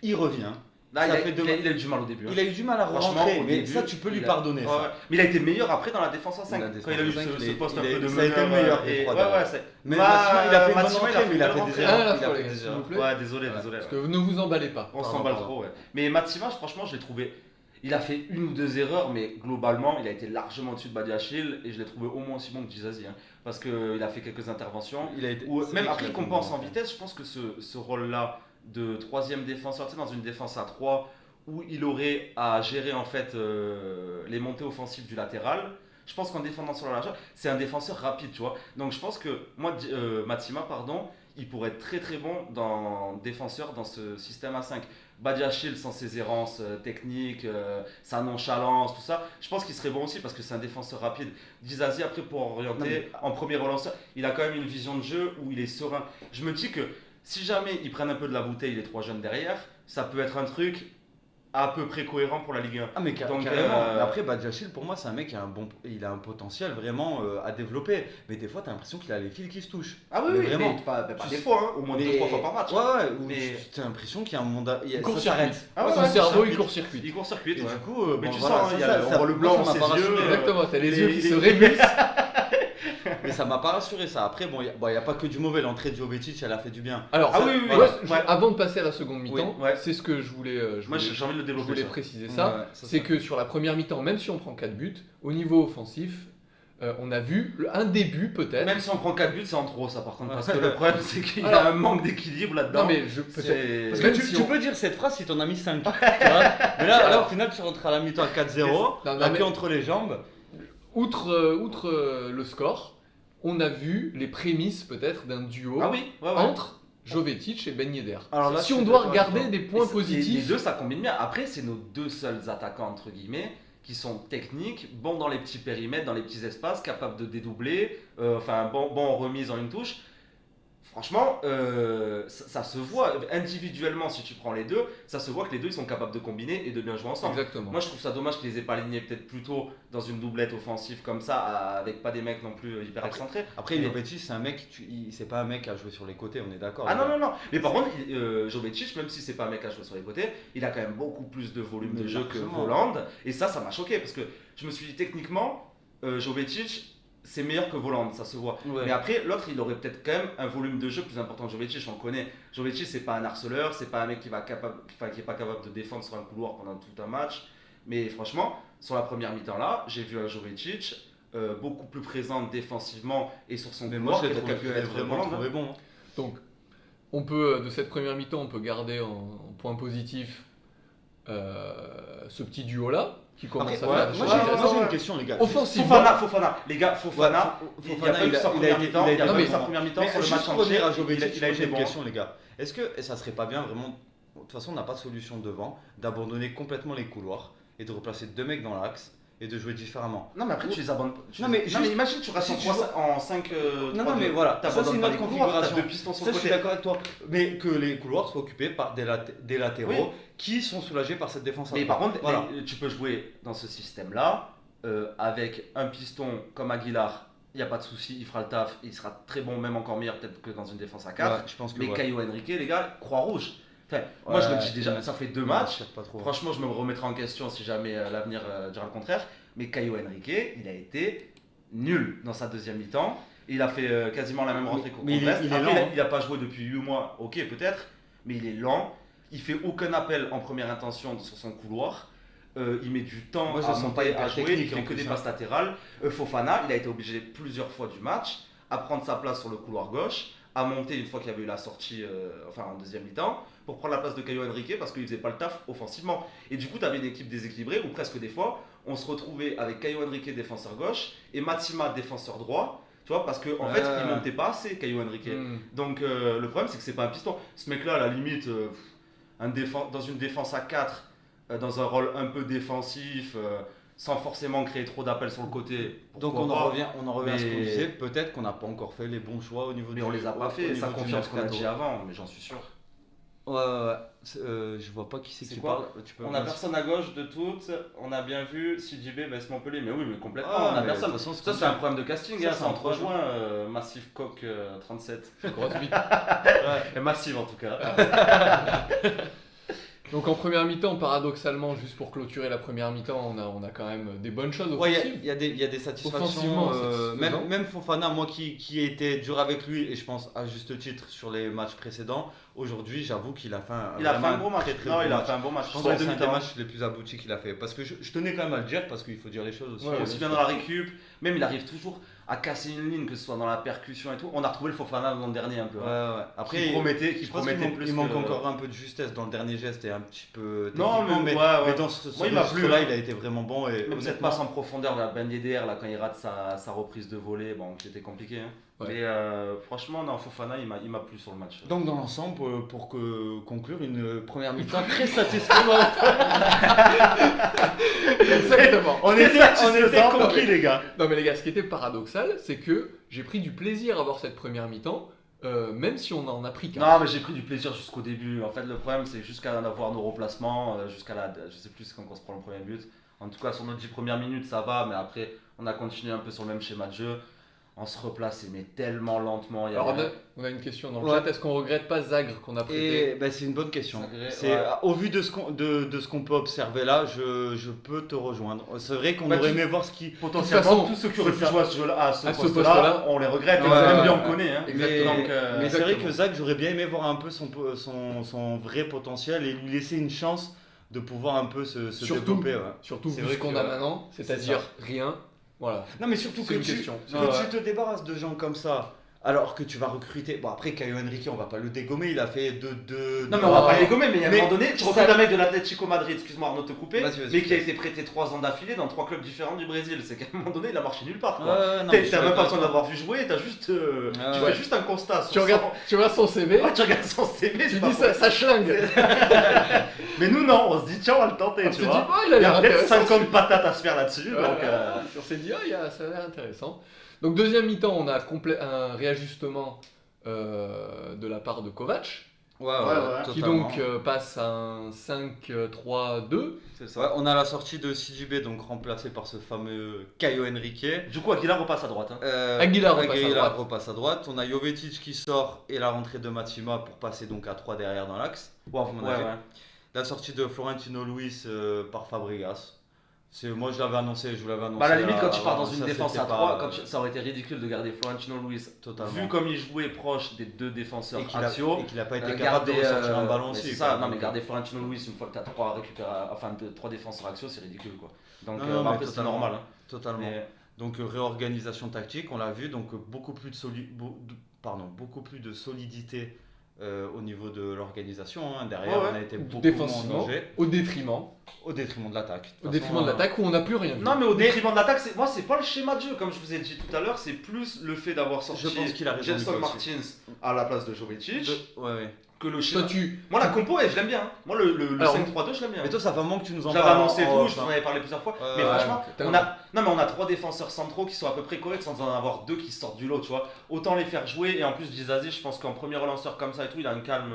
il revient. Là, Ça il a, fait deux il a- mois. il a eu du mal au début. hein. Il a eu du mal à Franchement, rentrer, au mais début, ça, tu peux lui il a- pardonner. Ouais, ça. ouais. Mais il a été meilleur après dans la défense à 5. La défense Quand il a eu à cinq, ce poste un peu de ça a été le meneur, meilleur des et- trois Ouais, derrière. ouais, c'est. Mais Bah, Massima, il a fait une bonne Massima, entrée, mais il a fait des Un erreurs. à la Il a fois, fait les gars, des s'il erreurs. vous plaît. Ouais, désolé. Parce que ne vous emballez pas. On Pardon, s'emballe pardon. trop, ouais. Mais Matsima, franchement, je l'ai trouvé. Il a fait une ou deux erreurs, mais globalement, il a été largement au-dessus de Badiachil et je l'ai trouvé au moins aussi bon que Dizazi. Parce qu'il a fait quelques interventions. Il a été- Ou c'est même vrai après, il qu'il a fait compense une en bonne vitesse. Je pense que ce rôle-là de troisième défenseur, tu sais, dans une défense à 3, où il aurait à gérer en fait les montées offensives du latéral. Je pense qu'en défendant sur la largeur, c'est un défenseur rapide, tu vois. Donc je pense que moi, Matsima, pardon, il pourrait être très très bon défenseur dans ce système à 5. Badiachil sans ses errances techniques, sa nonchalance, tout ça, je pense qu'il serait bon aussi parce que c'est un défenseur rapide. Dizazi après pour orienter en premier relanceur, il a quand même une vision de jeu où il est serein. Je me dis que si jamais ils prennent un peu de la bouteille les trois jeunes derrière, ça peut être un truc à peu près cohérent pour la Ligue 1. Ah mais Donc, carrément. Mais après Badiachil pour moi c'est un mec qui a il a un potentiel vraiment à développer. Mais des fois t'as l'impression qu'il a les fils qui se touchent. Ah oui, Mais oui, vraiment. mais pas Tu des sais- fois, hein, au moins Mais- 2-3 fois par match. Ouais, où Mais- t'as l'impression qu'il y a un monde. Ça Court-circuit. s'arrête. Ah ouais, Son ouais, cerveau, il il court-circuite. Il court-circuit, Et ouais. du coup, Mais bon, tu voilà, sens, il y a- on voit le moi, blanc ça dans m'a ses pas yeux. rassuré. Exactement, t'as les il yeux est- qui il se est- révulsent. Mais ça m'a pas rassuré ça. Après, bon, il y a pas que du mauvais. L'entrée de Jovetic, elle a fait du bien. Alors, Ah ça- oui, oui, oui, moi, ouais. avant de passer à la seconde mi-temps, Oui, ouais. c'est ce que je voulais, Moi, j'ai envie de le je développer. voulais ça. préciser ça. Ouais, C'est que sur la première mi-temps, même si on prend 4 buts, au niveau offensif, on a vu un début peut-être. Même si on prend 4 buts, c'est en trop ça par contre. Parce que Ouais. le problème, c'est qu'il y Alors- a un manque d'équilibre là-dedans. Non mais je peut-être. C'est- Parce Même que si tu on- peux dire cette phrase si t'en as mis 5. Mais là, au final, tu rentres à la mi-temps à 4-0. Non, La mais- queue entre les jambes. Outre le score, on a vu les prémices peut-être d'un duo Ah oui, ouais, ouais. entre Jovetic et Ben Yedder. Alors là, Si je on suis doit d'accord avec regarder toi. des points Et les positifs, deux, ça combine bien. Après, c'est nos deux seuls attaquants, entre guillemets, qui sont techniques, bons dans les petits périmètres, dans les petits espaces, capables de dédoubler, bon en remise en une touche. Franchement, ça se voit individuellement si tu prends les deux, ça se voit que les deux ils sont capables de combiner et de bien jouer ensemble. exactement. Moi je trouve ça dommage qu'ils les aient pas alignés peut-être plus tôt dans une doublette offensive comme ça, avec pas des mecs non plus hyper excentrés. Après, Mais- Jovetic, c'est un mec, c'est pas un mec à jouer sur les côtés, on est d'accord. Ah les non, gars. non, non. Mais par contre, Jovetic, même si c'est pas un mec à jouer sur les côtés, il a quand même beaucoup plus de volume de Mais jeu que largement. Voland. Et ça m'a choqué parce que je me suis dit techniquement, Jovetic, c'est meilleur que Voland, ça se voit. Ouais. Mais après, l'autre, il aurait peut-être quand même un volume de jeu plus important que Jovetic, on le connaît. Jovetic, c'est pas un harceleur, c'est pas un mec qui est pas capable de défendre sur un couloir pendant tout un match. Mais franchement, sur la première mi-temps là, j'ai vu un Jovetic beaucoup plus présent défensivement et sur son Mais moi, couloir je l'ai qu'a pu trouvé être vraiment Voland. trouvé bon. hein. Donc, on peut de cette première mi-temps, on peut garder en point positif ce petit duo là qui commence Après, à ouais, faire des moi, choses j'ai intéressantes. moi, j'ai une question, les gars. Offensivement, Fofana, les gars, Fofana, il n'y a pas eu sa il a première été- mi-temps, il a il n'y a été- pas eu non, sa mais- première mi-temps Mais sur le juste match pour entier, revenir à il Jovetic, a j'ai été une bon. question, les gars. Est-ce que ça serait pas bien vraiment, de toute façon, on n'a pas de solution devant, d'abandonner complètement les couloirs et de replacer deux mecs dans l'axe et de jouer différemment? Non mais après tu les abandonnes. Non, mais juste- imagine tu restes si tu en 5 Non, mais voilà, ça, c'est une autre configuration. T'as deux pistons sur Ça, le je suis côté. d'accord avec toi. Mais que les couloirs soient occupés par des latéraux Oui. qui sont soulagés par cette défense. Mais à par trois. contre, voilà. tu peux jouer dans ce système-là avec un piston comme Aguilar. Il n'y a pas de souci, il fera le taf, il sera très bon, même encore meilleur peut-être que dans une défense à 4. Ouais, je pense que Mais ouais. Caio Henrique, les gars, croix rouge. Enfin, moi je le dis déjà, Ouais. ça fait 2 Ouais, matchs. je sais pas trop. Franchement, je me remettrai en question si jamais l'avenir dira le contraire. Mais Caio Henrique, il a été nul dans sa deuxième mi-temps. Il a fait quasiment la même rentrée qu'au Mais il est- Brest. il est Après, lent, hein. il n'a pas joué depuis 8 mois, ok peut-être, mais il est lent. Il fait aucun appel en première intention sur son couloir. Il met du temps Moi, je à le sens pas monter, hyper à jouer. technique, Il fait en que plus, des hein. passes latérales. Fofana, il a été obligé plusieurs fois du match à prendre sa place sur le couloir gauche, à monter une fois qu'il y avait eu la sortie, en deuxième mi-temps, pour prendre la place de Caio Henrique parce qu'il faisait pas le taf offensivement. Et du coup, tu avais une équipe déséquilibrée où presque des fois, on se retrouvait avec Caio Henrique défenseur gauche et Matsima défenseur droit. Tu vois, parce qu'en fait, il montait pas assez, Caio Henrique. Hmm. Donc le problème, c'est que c'est pas un piston. Ce mec-là, à la limite, dans une défense à 4, dans un rôle un peu défensif, sans forcément créer trop d'appels sur le côté. Donc pourquoi on en revient à ce qu'on Mais- disait, peut-être qu'on n'a pas encore fait les bons choix au niveau Mais du on les a pas au fait, ça niveau du confirme ce qu'on a mercato. dit avant, mais j'en suis sûr. Ouais. Je vois pas qui c'est C'est qui quoi parle. Tu peux On a personne à gauche de toutes, on a bien vu CJB baisse Montpellier, mais oui, mais complètement, Ah, on a mais personne. de toute façon, Ça, c'est un problème de casting, Ça, hein, c'est ça un entre problème. rejoint Massif Coq 37. Grosse bite. Et Massive en tout cas. Donc en première mi-temps, paradoxalement, juste pour clôturer la première mi-temps, on a quand même des bonnes choses offensives. Il y a des satisfactions. Offensivement, satisfaisant. Même Fofana, moi qui ai été dur avec lui, et je pense à juste titre sur les matchs précédents, aujourd'hui j'avoue qu'il a fait Il a fait vraiment un bon match. très, très Non, bon il a match. fait un bon match. Je pense Sur que les c'est un des demi-temps. matchs les plus aboutis qu'il a fait. Parce que je tenais quand même à le dire, parce qu'il faut dire les choses aussi. Ouais, Aussi bien dans la récup, même il arrive toujours à casser une ligne, que ce soit dans la percussion et tout. On a retrouvé le Fofana l'an dernier un peu. hein. Ouais. Après, Qui promettait je pense qu'il plus manque, il manque que- encore un peu de justesse dans le dernier geste et un petit peu Non, techniquement, mais mais, ouais. mais dans ce Moi, il m'a plu, là hein. il a été vraiment bon. Et Même cette honnêtement, passe en profondeur vers Ben Yedder, là, quand il rate sa reprise de volée, bon, c'était compliqué. Hein. Ouais. Mais franchement, non, Fofana, il m'a plu sur le match. donc dans l'ensemble, pour conclure, une première mi-temps très satisfaisante. Exactement. On était conquis, les gars. Non mais les gars, ce qui était paradoxal, c'est que j'ai pris du plaisir à voir cette première mi-temps, même si on en a pris qu'un. Non, mais j'ai pris du plaisir jusqu'au début. En fait, le problème, c'est jusqu'à avoir nos replacements, jusqu'à la. Je sais plus quand on se prend le premier but. En tout cas, sur nos 10 premières minutes, ça va, mais après, on a continué un peu sur le même schéma de jeu. On se replaçait, mais tellement lentement. Il y Alors avait- on a une question dans le Ouais. chat, est-ce qu'on regrette pas Zagre qu'on a prêté Et ben, c'est une bonne question. Malgré- C'est, ouais. au vu de ce qu'on peut observer là, je peux te rejoindre. C'est vrai qu'on Bah, aurait tu- aimé voir ce qui. Potentiellement, façon, tous ceux qui auraient pu c'est ça. jouer à ce À ce poste-là, poste-là, on les regrette. Ouais, même ouais, bien, ouais. on connaît. Hein. Exactement. Donc, Mais c'est vrai Exactement. que Zach, j'aurais bien aimé voir un peu son vrai potentiel et lui laisser une chance de pouvoir un peu se Surtout- développer. Ouais. Surtout C'est vu vrai ce qu'on que- a maintenant, c'est-à-dire rien. Voilà. Non, mais surtout C'est que une tu, question. que Ouais, ouais. tu te débarrasses de gens comme ça. Alors que tu vas recruter. Bon, après, Caio Henrique, on va pas le dégommer. Il a fait deux. Non, mais on va pas Ouais. les gommer, mais il y a un Mais moment donné, tu ça- recrutes un mec de l'Atlético Madrid, excuse-moi Arnaud de te couper, Vas-y, mais qui a été prêté 3 ans d'affilée dans 3 clubs différents du Brésil. C'est qu'à un moment donné, il a marché nulle part. Quoi. non, mais je suis T'as même pas d'accord. besoin d'avoir vu jouer, t'as juste, tu ouais. fais juste un constat. Tu regardes son CV, Ouais, tu regardes son CV, tu c'est pas dis ça schlingue. Mais nous, non, on se dit, tiens, on va le tenter, On tu se dit vois. pas, il a Il y a l'air peut-être intéressant. 50 patates à se faire là-dessus, donc. Voilà. On s'est dit, ça a l'air intéressant. Donc deuxième mi-temps, on a un réajustement de la part de Kovac, Ouais, qui totalement. donc passe à un 5-3-2. C'est Ouais, ça. on a la sortie de CJB, donc remplacé par ce fameux Caio Henrique. Du coup, Aguilar repasse à droite. Hein. Aguilar repasse à droite. repasse à droite. On a Jovetic qui sort et la rentrée de Matsima pour passer donc à 3 derrière dans l'axe. Ouais, mon ouais, avis. ouais. La sortie de Florentino Luis par Fabregas. Moi je l'avais annoncé, je vous l'avais annoncé. Bah, à la limite, quand tu pars avant, dans une ça, défense c'était à pas, 3, ça aurait été ridicule de garder Florentino Luis. Totalement. Vu comme il jouait proche des deux défenseurs et qu'il axiaux. a pas été capable de ressortir un ballon aussi. C'est quoi. ça, non mais Donc, garder Florentino Luis une fois que t'as 3 défenseurs axiaux, c'est ridicule quoi. Donc Non, mais après c'est totalement. normal. Hein. Totalement. Mais- Donc réorganisation tactique, on l'a vu, donc beaucoup plus de solidité au niveau de l'organisation. Hein. Derrière, Ouais, ouais. on a été beaucoup moins en Défensivement, danger, au détriment au détriment de l'attaque. De au toute détriment façon, de l'attaque où on n'a plus rien vu. Non mais au détriment de l'attaque, moi c'est pas le schéma de jeu comme je vous ai dit tout à l'heure, c'est plus le fait d'avoir sorti Je pense qu'il a raison, Gelson Nicolas Martins à la place de Jovetic ouais. que le Toi, schéma. tu. Moi la compo, je l'aime bien. Hein. Moi le Alors, 5-3-2, je l'aime bien. Mais toi, ça fait un moment que tu nous en J'avais parles. annoncé en tout, off, je vous hein. en avais parlé plusieurs fois. Mais Ouais, franchement, tellement. on a 3 défenseurs centraux qui sont à peu près corrects sans en avoir 2 qui sortent du lot, tu vois. Autant les faire jouer et en plus Dizazi, je pense qu'en premier relanceur comme ça et tout, il a un calme.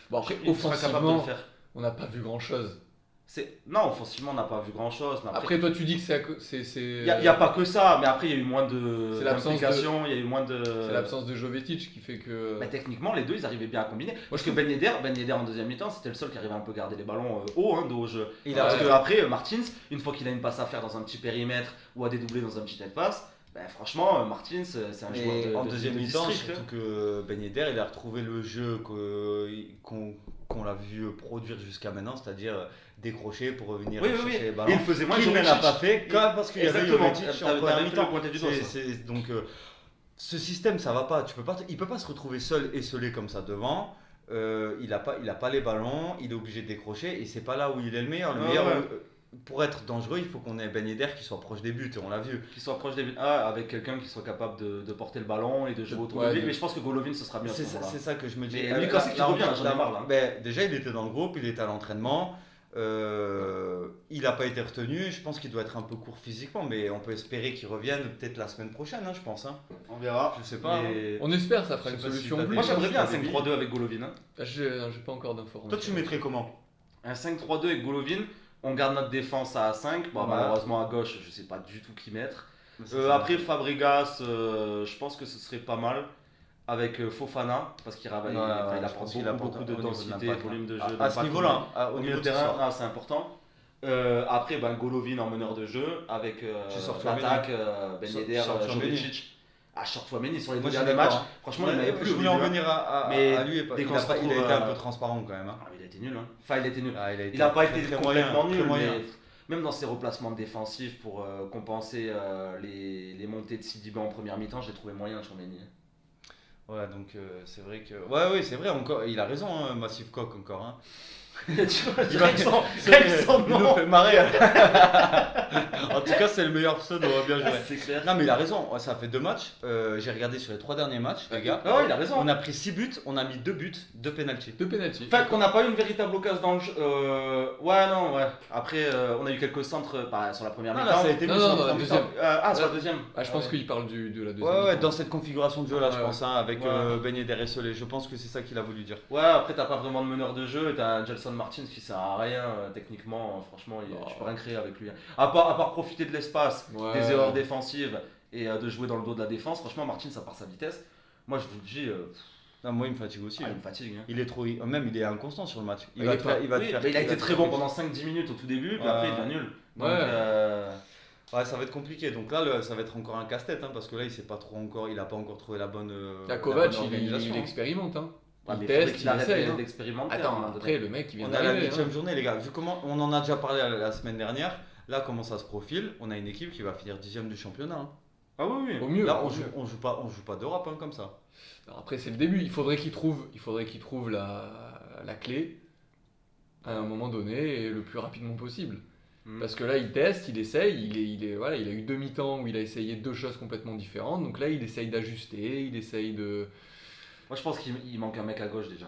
Bon, après, il sera capable de le offensivement, faire. on n'a pas vu grand chose. Non, offensivement, on n'a pas vu grand chose. Mais Après, toi, tu dis que c'est. il n'y a pas que ça, mais après, il y a eu moins de C'est l'absence d'implication, il y a eu moins de. C'est l'absence de Jovetic qui fait que. Mais techniquement, les deux, ils arrivaient bien à combiner. Parce que Ben Yedder en deuxième mi-temps, c'était le seul qui arrivait un peu à garder les ballons haut hein, au jeu. Il Parce a- que après, Martins, une fois qu'il a une passe à faire dans un petit périmètre ou à dédoubler dans un petit passe, ben, franchement, Martins, c'est un joueur Et de en deuxième de mi-temps, district, surtout que Ben Yedder, il a retrouvé le jeu qu'on l'a vu produire jusqu'à maintenant, c'est-à-dire décrocher pour revenir Oui, oui, chercher oui. les Et ballons. il faisait moins Qu'il Jovetic. n'a pas fait parce qu'il y avait Exactement. Jovetic T'avais en première fait le mi-temps. pointer du doigt, ça. Donc ce système, ça va pas. Il peut pas se retrouver seul et esselé comme ça devant. Il a pas les ballons, il est obligé de décrocher et c'est pas là où il est le meilleur. Le Ouais, meilleur, ouais. pour être dangereux, il faut qu'on ait Ben Yedder qui soit proche des buts, et on l'a vu. Qui soit proche des buts avec quelqu'un qui soit capable de porter le ballon et de jouer autour Ouais, de lui. de- Mais je pense que Golovin, ce sera mieux à ce C'est moment-là. ça que je me dis. Mais Lucas, c'est qu'il revient, j'en ai marre, là. Déjà, il était dans le groupe, il était à l'entraînement. Il n'a pas été retenu. Je pense qu'il doit être un peu court physiquement, mais on peut espérer qu'il revienne peut-être la semaine prochaine, je pense. On verra. Je sais pas. On espère, ça fera Je une sais pas si solution t'as plus. Moi j'aimerais bien un Pas débile. 5-3-2 avec Golovin. J'ai pas encore d'informations. Toi, tu mettrais comment? Un 5-3-2 avec Golovin. On garde notre défense à 5. Bon, Voilà. malheureusement à gauche, je sais pas du tout qui mettre. C'est Après Fabregas, je pense que ce serait pas mal. Avec Fofana, parce qu'il Ouais, il je apporte pense qu'il beaucoup, apporte beaucoup au niveau de d'intensité, l'impact, volume de jeu. à ce d'impact niveau-là, au au milieu niveau de de terrain, terrain. c'est important. Après, Golovin en meneur de jeu, avec Tu sors l'attaque, Ben Sors- Yedder, sors Tchouaméni. Jovetic. Sur Tchouaméni, sur les deux Moi, je suis derniers matchs, d'accord, franchement, il n'avait plus Je au voulais en début, hein. venir Mais à lui. dès Il qu'on a se pas- il a retrouve, été un peu transparent quand même. Ah, mais il a été nul. Hein. Enfin, il a été nul. Il n'a n'a pas été complètement très nul, moyen. mais même dans ses replacements défensifs pour compenser les montées de Sidibé en première mi-temps, je l'ai trouvé moyen, Tchouaméni. Ouais, donc c'est vrai que. Ouais, oui, c'est vrai, encore, il a raison, hein, Massive Coq encore. Hein. Tu vois, Il va- avec son Il nous nom. fait marrer. En tout cas, c'est le meilleur pseudo, bien joué. C'est clair. Non, mais il a raison, ça fait 2 matchs. J'ai regardé sur les 3 derniers matchs, les gars. Ah ouais, il a raison. On a pris 6 buts, on a mis 2 buts, 2 pénaltys. 2 pénaltys. En fait, qu'on n'a pas eu une véritable occasion dans le jeu. Ouais, non, ouais. Après, on a eu quelques centres sur la première Non, mi-temps. là, ça a été Non, mieux non, sur non, la la mi-temps. deuxième. Sur la deuxième. Ah, je pense qu'il parle de la deuxième. Ouais, mi-temps. dans cette configuration de jeu là, je Ouais, pense, hein, avec Ouais. Ben Yedder et Solé. Je pense que c'est ça qu'il a voulu dire. Ouais, après, t'as pas vraiment de meneur de jeu. Et t'as Gelson Martins qui sert à rien techniquement. Franchement, tu peux rien créer avec lui. À part profiter de l'espace, Ouais. des erreurs défensives et de jouer dans le dos de la défense. Franchement, Martins, ça part sa vitesse. Moi, je vous le dis, Non, moi, il me fatigue aussi. il me fatigue. Hein. Il est trop. Même il est inconstant sur le match. Il va te faire- il va te Oui, faire. mais il a été te très faire- bon pendant 5-10 minutes au tout début, puis Ouais. après, il devient nul. Donc, Ouais. Ouais, ça va être compliqué. Donc là, ça va être encore un casse-tête, hein, parce que là, il sait pas trop encore. Il a pas encore trouvé la bonne. La la Kovac, bonne il organisation, hein. expérimente. Hein. ouais, Il mais faudrait teste, qu'il il arrête essaye. Hein. d'expérimenter. Attends, hein, après, le mec, il vient On est à la d'arriver. 8ème Hein. journée, les gars. Vu comment on en a déjà parlé la semaine dernière, là, comment ça se profile, on a une équipe qui va finir 10ème du championnat. Hein. Ah oui, Au oui. mieux. Là, au on joue, mieux. on joue pas d'Europe hein, comme ça. Alors après, c'est le début. Il faudrait qu'il trouve la clé à un moment donné et le plus rapidement possible. Mm. Parce que là, il teste, il essaye. Voilà, il a eu 2 mi-temps où il a essayé 2 choses complètement différentes. Donc là, il essaye d'ajuster, il essaye de. Moi, je pense qu'il manque un mec à gauche déjà.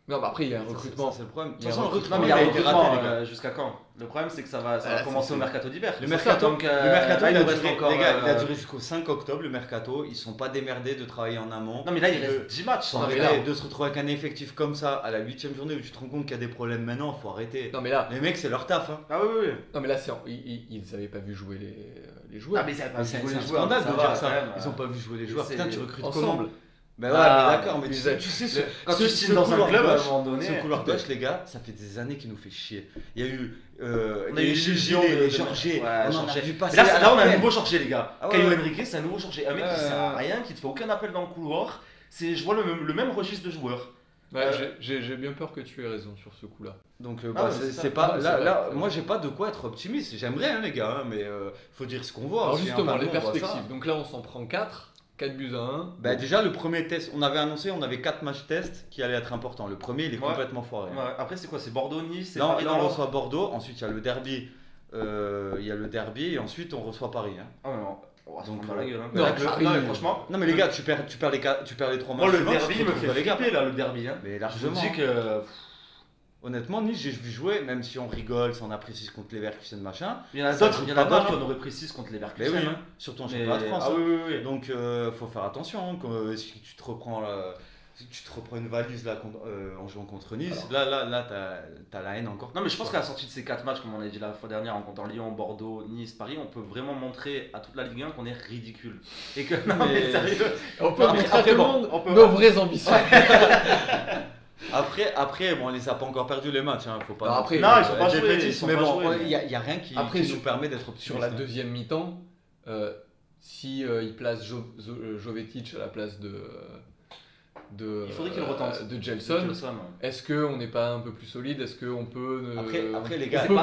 Non, bah après, il y a un Ça, recrutement. c'est le problème. De Il y a toute façon, un le recrutement, Non, mais il a il y a été un raté, recrutement les gars. jusqu'à quand? Le problème, c'est que ça va Ah, commencer c'est- au mercato d'hiver. Le C'est mercato, ça, donc, le mercato, là, il nous a reste duré, encore, les gars, il a duré jusqu'au 5 octobre, le mercato. Ils sont pas démerdés de travailler en amont. Non, mais là, il de- reste 10 matchs. Sans Non, mais arrêter là- de se retrouver avec un effectif comme ça à la 8ème journée où tu te rends compte qu'il y a des problèmes maintenant, faut arrêter. Non, mais là, Les mecs, c'est leur taf. Hein. Ah oui, oui. non, mais là ils n'avaient pas vu jouer les joueurs. Ah, mais ça va pas Mais c'est jouer un les joueurs. scandale ça de va, dire quand ça. même. Ils ont pas vu jouer les joueurs. c'est- Putain, tu recrutes ensemble. comment? Ben ouais, Ah, mais d'accord, mais mais tu sais, Quand tu signes dans un club, à un moment donné. ce couloir gauche, les gars, ça fait des années qu'il nous fait chier. Il y a eu On a eu les l'illusion Gilles, de- les de- Georgier, Ouais, on en a Georgier. vu Mais passer. là, à là, on a un l'appel. nouveau Georgier, les gars. Ah ouais, Caio ouais. Henrique, c'est un nouveau Georgier. Un mec qui sert à rien, qui te fait aucun appel dans le couloir. Je vois le même registre de joueurs. Ouais, j'ai bien peur que tu aies raison sur ce coup-là. Donc Ah bah, ouais, c'est c'est c'est ça. pas Non, c'est là, vrai, là c'est moi vrai. j'ai pas de quoi être optimiste. J'aimerais hein, les gars, hein, mais faut dire ce qu'on voit. Alors aussi, hein. justement, Enfin, les nous, on voit ça. perspectives. Donc là, on s'en prend 4 buts à 1. Bah, déjà le premier test, on avait annoncé, on avait 4 matchs test qui allaient être importants. Le premier, il est Ouais. complètement foiré. Ouais, après, c'est quoi? C'est Bordeaux, Nice, c'est Là, Paris là, dans on l'ordre. reçoit Bordeaux, ensuite il y a le derby. Et ensuite on reçoit Paris. Hein. Ah ouais, non. On va se Donc, prendre dans la gueule. Hein. non, Non, mais franchement. Non mais les gars, tu perds les 3 matchs. Moi, le suivants, tu derby te me retrouves fait dans les gars. flipper là, le derby. Hein. Mais Je me largement. dis que. Honnêtement, Nice, j'ai vu jouer, même si on rigole, si on apprécie contre les Leverkusen machin. Il y en a Ça d'autres joue qui pas mal, en hein. auraient pris 6 contre les Mais Leverkusen. oui, hein. surtout en Mais- championnat de France. Ah hein. oui, oui, oui. Donc faut faire attention. Hein, si tu te reprends une valise là en jouant contre Nice, là t'as la haine encore. Non, mais je pense qu'à la sortie de ces 4 matchs, comme on a dit la fois dernière, en comptant Lyon, Bordeaux, Nice, Paris, on peut vraiment montrer à toute la Ligue 1 qu'on est ridicule. Et que, non, mais Mais- sérieux. On peut Après- montrer à après, tout le bon, monde on peut- nos vraies ambitions. Après, bon, on les a pas encore perdu les matchs. Hein, faut pas. Non, après, montrer, non, ils sont pas joués, défaitistes, ils sont mais pas bon, joués, il mais- y a rien qui, Après, qui nous permet d'être optimiste. Sur la hein. deuxième mi-temps, si il place Jovetic à la place de Il faudrait qu'il retente. de Gelson, Gelson, ouais. est-ce qu'on n'est pas un peu plus solide? Est-ce qu'on peut Après, les on gars, peut c'est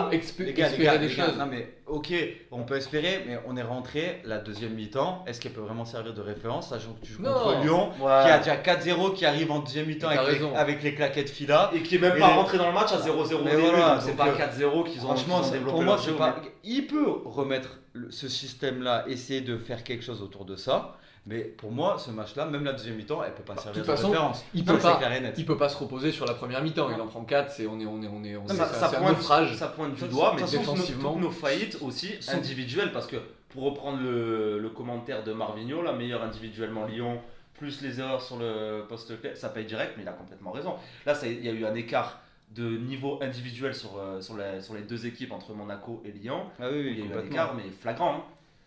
pas- espérer des choses? non mais ok, on peut espérer, mais on est rentré la deuxième mi-temps. Est-ce qu'elle peut vraiment servir de référence, sachant que tu joues Non. contre Lyon, Ouais. qui a déjà 4-0, qui arrive en deuxième mi-temps T'as avec, raison. avec les claquettes Fila. Et qui est même Et pas les- rentré dans le match à 0-0 au Mais début, voilà, donc c'est donc, pas 4-0 qu'ils ont, Franchement, qu'ils ont c'est- développé pour moi, leur c'est jeu, pas. Il peut remettre ce système-là, essayer de faire quelque chose autour de ça. Mais pour moi, ce match-là, même la deuxième mi-temps, elle peut pas servir toute de façon, référence. il Non, peut mais pas- c'est clair et net. Il peut pas se reposer sur la première mi-temps, il en prend 4, c'est un naufrage. Ça pointe du Ça, doigt, mais défensivement. toutes nos faillites aussi Sont- individuelles, parce que pour reprendre le commentaire de Marvinho, la meilleure individuellement Lyon, plus les erreurs sur le poste clé, ça paye direct, mais il a complètement raison. Là, il y a eu un écart de niveau individuel sur les deux équipes entre Monaco et Lyon. Ah oui, Il y a eu un complètement. écart, mais flagrant. Hein.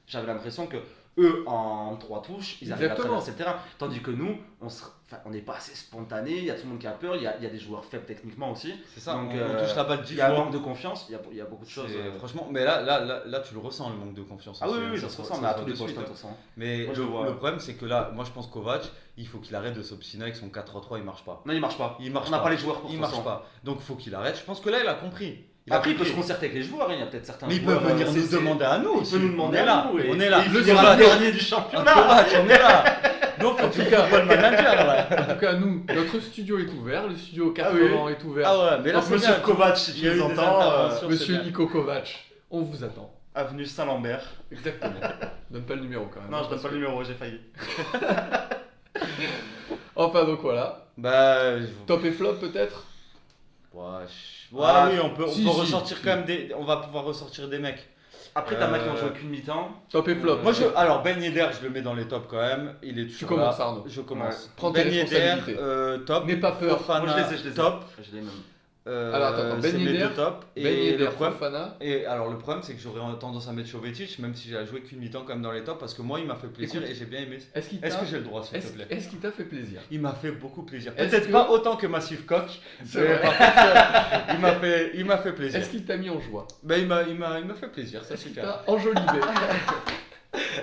J'avais l'impression que eux, en 3 touches, ils arrivent à Exactement. traverser le terrain. Tandis que nous, on n'est pas assez spontané, il y a tout le monde qui a peur, il y a des joueurs faibles techniquement aussi. C'est ça, Donc, on touche la balle 10 Il y a un fois. manque de confiance, il y a beaucoup de choses. Franchement, mais là, tu le ressens, le manque de confiance. Ah aussi, oui, hein, oui, ça se ressent, mais à tous les de suite, postes, hein. de toute façon. Mais Moi, je le vois. le problème, c'est que là, moi je pense Kovac, il faut qu'il arrête de s'obstiner avec son 4-3-3, il marche pas. Non, il marche pas. Il marche On n'a pas. pas les joueurs pour Il toute marche façon. pas. Donc il faut qu'il arrête. Je pense que là, il a compris. Après, il peut se compris. concerter avec les joueurs, hein, il y a peut-être certains Mais il joueurs. peut venir nous demander à nous. Il aussi. peut nous demander On est à là. nous. On est là. Et il Le finira Kovac, dernier du championnat. Kovac, on est là. Donc, En tout cas, le manager là. En tout cas, nous, notre studio est ouvert, le studio 80 est ouvert. Ah ouais, mais là, Donc, c'est monsieur bien. Kovac, si Il tu y a eu nous des entends, interventions. c'est Monsieur bien. Nico Kovac, on vous attend. avenue Saint-Lambert. Exactement. Donne pas le numéro quand même. Non, je donne pas le numéro, j'ai failli. Enfin, donc voilà. Bah. Top et flop peut-être. Ouais, oui, on peut si, ressortir si. quand même des. On va pouvoir ressortir des mecs. Après, t'as Mac qui en joue qu'une mi-temps. Top et flop. Moi, alors Ben Yedder, je le mets dans les tops quand même. Il est Tu toujours commences, là. Arnaud. Je commence. Prends tes Ben Yedder, responsabilités. top. N'aie pas peur. Fofana, Moi, je les ai. top. Je les ai même. Alors, attends, c'est Ben mes Yedder, deux tops. Ben Et Yedder, le problème, Fofana. et alors le problème, c'est que j'aurais tendance à mettre Jovetic, même si j'ai à jouer qu'une mi-temps quand même dans les tops, parce que moi, il m'a fait plaisir Écoute, et j'ai bien aimé. Est-ce qu'il Est-ce t'a que j'ai le droit, s'il te plaît? est-ce qu'il t'a fait plaisir? Il m'a fait beaucoup plaisir. Est-ce Peut-être que- pas autant que Massive Coq, C'est mais vrai. par contre, il m'a fait plaisir. Est-ce qu'il t'a mis en joie? Ben, il m'a fait plaisir, ça Est-ce qu'il suffit. t'a enjolivé?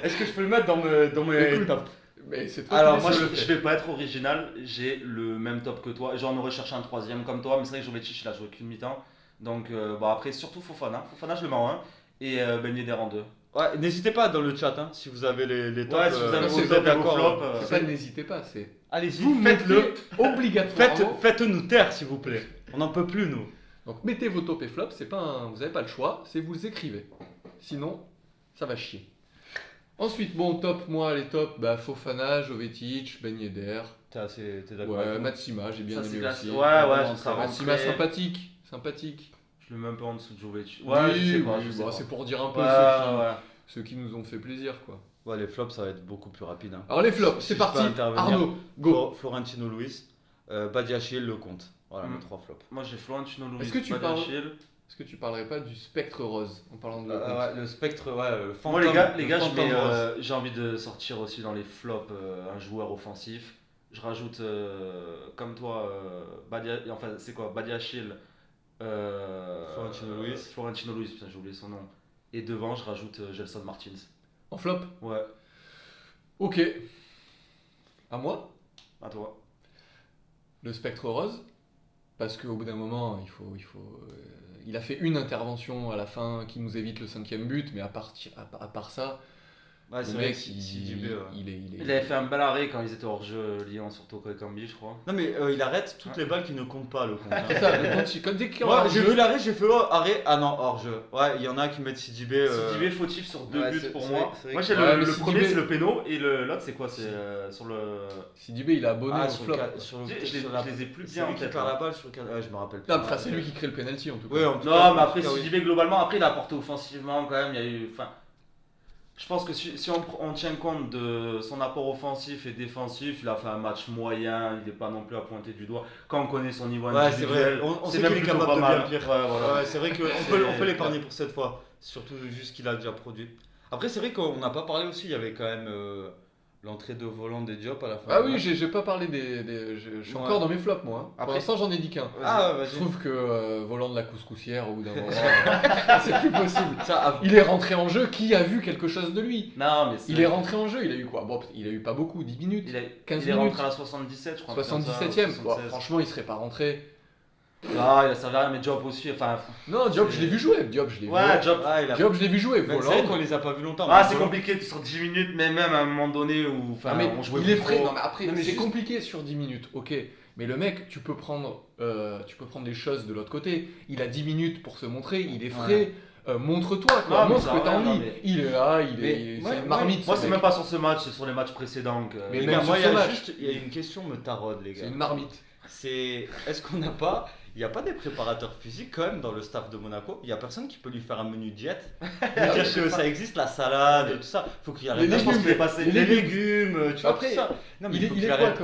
Est-ce que je peux le mettre dans mes Écoute, tops? Mais c'est toi Alors, qui moi, décides je, le je fait. vais pas être original, j'ai le même top que toi. J'en aurais cherché un troisième comme toi, mais c'est vrai que Jovetic, il a joué qu'une mi-temps. Donc, bon, après, surtout Fofana. Fofana, je le mets en 1. Et Ben Yedder en 2. Ouais, n'hésitez pas dans le chat hein, si vous avez les tops. Ouais, si vous avez vos vos tops tops et vos d'accord. flops. C'est pas n'hésitez pas, c'est. Allez-y, Vous faites-le. mettez obligatoirement. Faites-nous taire s'il vous plaît. On n'en peut plus nous. Donc mettez vos top et flops, c'est pas vous n'avez pas le choix, c'est vous les écrivez. Sinon, ça va chier. Ensuite, bon, top, moi, les tops, bah, Fofana, Jovetic, Ben Yedder. T'es d'accord Ouais, avec moi Matsima, j'ai bien Ça, c'est aimé classe. aussi. Ouais, ouais, Vraiment, ça sera Matsima, rentré. sympathique. Je le mets un peu en dessous de Jovetic. Oui, je sais pas, oui, je sais bon, pas. c'est pour dire un peu Ouais. ceux qui nous ont fait plaisir, quoi. Ouais, les flops ça va être beaucoup plus rapide. Hein. Alors les flops, Si c'est je parti. peux intervenir. Arnaud, go. Florentino Luis, Badiachil, Lecomte. Voilà mes 3 flops. Moi, j'ai Florentino Luis, Est-ce que tu Badiachil. Est-ce que tu parlerais pas du spectre rose en parlant de Ouais, le spectre, ouais, le fantôme. Moi, les gars, le je mets, fantôme rose. j'ai envie de sortir aussi dans les flops un joueur offensif. Je rajoute, comme toi, enfin, c'est quoi Badiachil, Florentino Luis. putain, j'ai oublié son nom. Et devant, je rajoute Gelson Martins. En flop. Ouais, Ok. À moi, à toi. le spectre rose, parce qu'au bout d'un moment, il a fait une intervention à la fin qui nous évite le 5e but, mais à part ça, Ouais, c'est le vrai mec, que CDB, ouais. Il avait fait un bel arrêt quand ils étaient hors jeu Lyon sur Toko Ekambi, je crois. Non mais il arrête toutes les balles qui ne comptent pas le compte. hein. C'est ça, dès qu'il y Moi aura un j'ai jeu- vu l'arrêt, j'ai fait oh, arrêt. Ah non, hors jeu. Ouais, il y en a qui mettent CDB. CDB fautif sur 2 ouais, buts c'est- pour c'est moi. vrai- c'est vrai Moi que- j'ai Ouais, mais le CDB premier c'est le péno et l'autre c'est quoi? C'est sur le. Sidibé, il a abonné Ah, au sur flop. Je les ai plus C'est bien en lui qui tête. perd la là. balle sur le ouais, je me rappelle Non, enfin, c'est lui qui crée le penalty en tout cas. Ouais, en tout Non, cas, mais après en tout cas, oui. CDB globalement, après il a apporté offensivement quand même. Il y a eu. Enfin, je pense que si on tient compte de son apport offensif et défensif, il a fait un match moyen. Il n'est pas non plus à pointer du doigt. Quand on connaît son niveau Ouais, c'est individuel, vrai. On c'est sait même qu'il est plutôt capable pas de mal. bien pire. Ouais, voilà. Ouais, c'est vrai qu'on C'est- peut l'épargner pour cette fois. Surtout juste ce qu'il a déjà produit. Après, c'est vrai qu'on n'a pas parlé aussi. Il y avait quand même l'entrée de volant des Diop à la fin. Ah du oui, match. j'ai pas parlé je suis Ouais. encore dans mes flops moi. Pour Après- l'instant, j'en ai dit qu'un. Ah, Je vas-y. trouve que volant de la couscoussière au bout d'un moment, c'est plus possible. Ça, Il est rentré en jeu, qui a vu quelque chose de lui? Non, mais Il est rentré en jeu, il a eu quoi? Bon, il a eu pas beaucoup, 10 minutes. Il, a, 15 il est minutes. rentré à la 77, je crois. 77ème. Bon, 76. franchement, il serait pas rentré. Ah, il a servi à rien, mais Diop aussi. Enfin, Non, Diop, je l'ai vu jouer. Diop, je l'ai ouais, vu. Diop. Ah, il a... Diop, je l'ai vu jouer. Mais c'est Volant. vrai qu'on les a pas vus longtemps. Ah, mais c'est Volant- compliqué sur 10 minutes, mais même à un moment donné où enfin, Ah, mais on jouait il est plus frais. trop. Non, mais après, Non, mais c'est juste- compliqué sur 10 minutes, ok. Mais le mec, tu peux prendre les choses de l'autre côté. Il a 10 minutes pour se montrer, il est frais. montre-toi, quoi. Non, mais Montre ça que a t'as rien, envie. mais- Il est là, Mais c'est ouais, une marmite. Moi, ce c'est mec. même pas sur ce match, c'est sur les matchs précédents que. Mais Les même gars, sur moi, il y ce a match. juste il y a une question me taraude, les C'est gars. une marmite. C'est est-ce qu'on n'a pas il n'y a pas des préparateurs physiques quand même dans le staff de Monaco. Il n'y a personne qui peut lui faire un menu diète. Dire que ça existe, la salade, tout ça. Faut qu'il arrête. Les Je pense légumes, qu'il est passé. les Les légumes, tu vois, Après, tout ça. Non, mais Il est, faut il qu'il est quoi arrête.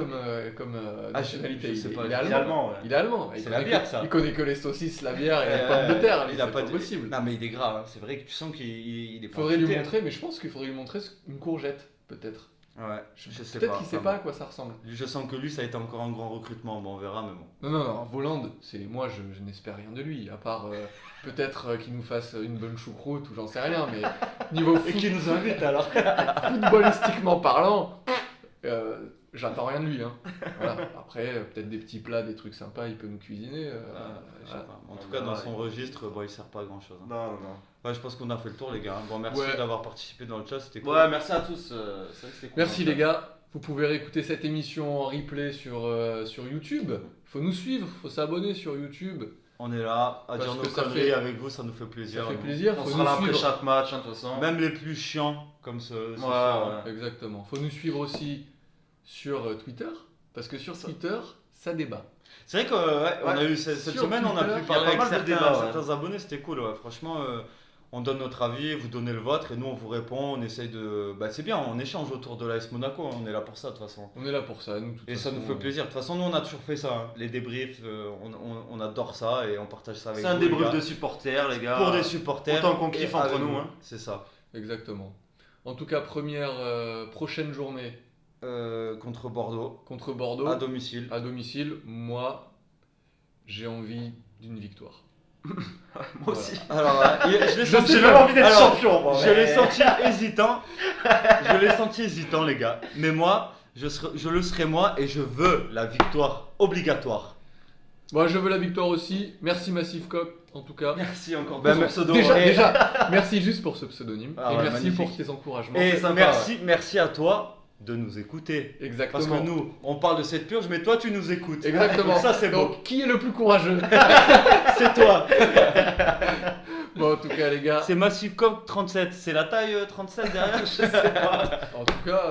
comme Ah, nationalité? je sais pas, Il est il est allemand. allemand, ouais. Il est allemand. Il C'est connaît la bière, que- ça. Il connaît que les saucisses, la bière et les pommes de terre. Il C'est a pas pas de possible. Non, mais il est gras. Hein. C'est vrai que tu sens qu'il est pas. Faudrait lui futé, hein. montrer, mais je pense qu'il faudrait lui montrer une courgette, peut-être. Ouais, je sais pas. Peut-être qu'il sait pas à quoi ça ressemble. Je sens que lui, ça a été encore un grand recrutement. Bon, on verra, mais bon. Non, Voland, moi je n'espère rien de lui, à part peut-être qu'il nous fasse une bonne choucroute ou j'en sais rien, mais niveau Et qui nous invite alors. footballistiquement parlant, j'attends rien de lui. Hein. Voilà. Après, peut-être des petits plats, des trucs sympas, il peut nous cuisiner. Je sais voilà. pas. En tout cas, dans son registre, bon, il sert pas à grand chose. Non. Ouais, je pense qu'on a fait le tour, les gars. Bon, merci Ouais. d'avoir participé dans le chat, c'était cool. Ouais, merci à tous. C'est vrai que c'était cool. Merci les gars. Vous pouvez réécouter cette émission en replay sur YouTube. Faut nous suivre, faut s'abonner sur YouTube. On est là à Parce dire nos que ça conneries fait- avec vous, ça nous fait plaisir. Ça fait nous. plaisir. On Faut sera nous là après suivre. chaque match, hein, de toute façon. Même les plus chiants, comme ce Ouais, soir. ouais. Exactement. Faut nous suivre aussi sur Twitter, parce que sur Twitter, ça débat. C'est vrai qu'on a eu cette Sur semaine, on a Twitter, pu il y a parler pas avec mal de certains, débats, ouais. certains abonnés, c'était cool. Ouais. Franchement, on donne notre avis, vous donnez le vôtre, et nous on vous répond, on essaye de. Bah, c'est bien, on échange autour de l'AS Monaco, on est là pour ça de toute façon. On est là pour ça, nous. de toute Et ça façon, nous fait plaisir. De toute façon, nous on a toujours fait ça. Hein. Les débriefs, on adore ça et on partage ça avec C'est vous. un les débrief gars. de supporters, les gars. Pour des supporters. Autant qu'on kiffe et entre avec nous, vous. hein. C'est ça. Exactement. En tout cas, prochaine journée Contre Bordeaux, contre Bordeaux, à domicile. à domicile. Moi, j'ai envie d'une victoire. Moi aussi. Alors, je l'ai senti. J'ai même envie d'être Alors, champion, moi. Je l'ai senti hésitant. Je l'ai senti hésitant, les gars. Mais moi, je le serai moi et je veux la victoire obligatoire. Moi, je veux la victoire aussi. Merci Massif Cop, en tout cas. Merci encore Bah, pour mais- ce pseudo. Déjà, merci juste pour ce pseudonyme. Ah et ouais, merci magnifique. pour tes encouragements. Et c'est sympa, merci à toi de nous écouter. Exactement. Parce que nous, on parle de cette purge, mais toi, tu nous écoutes. Exactement. Donc ça, c'est beau. Donc, qui est le plus courageux? C'est toi. Bon, en tout cas, les gars, C'est Massive Cop 37. C'est la taille 37 derrière. Je sais pas. en tout cas,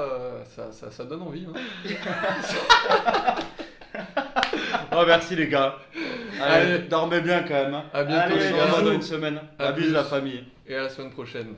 ça donne envie. Hein. Oh, merci les gars. Allez, Allez. dormez bien quand même. Hein. À bientôt, Allez, les on se gars. revoit dans une semaine. À Abuse plus. la famille. Et à la semaine prochaine.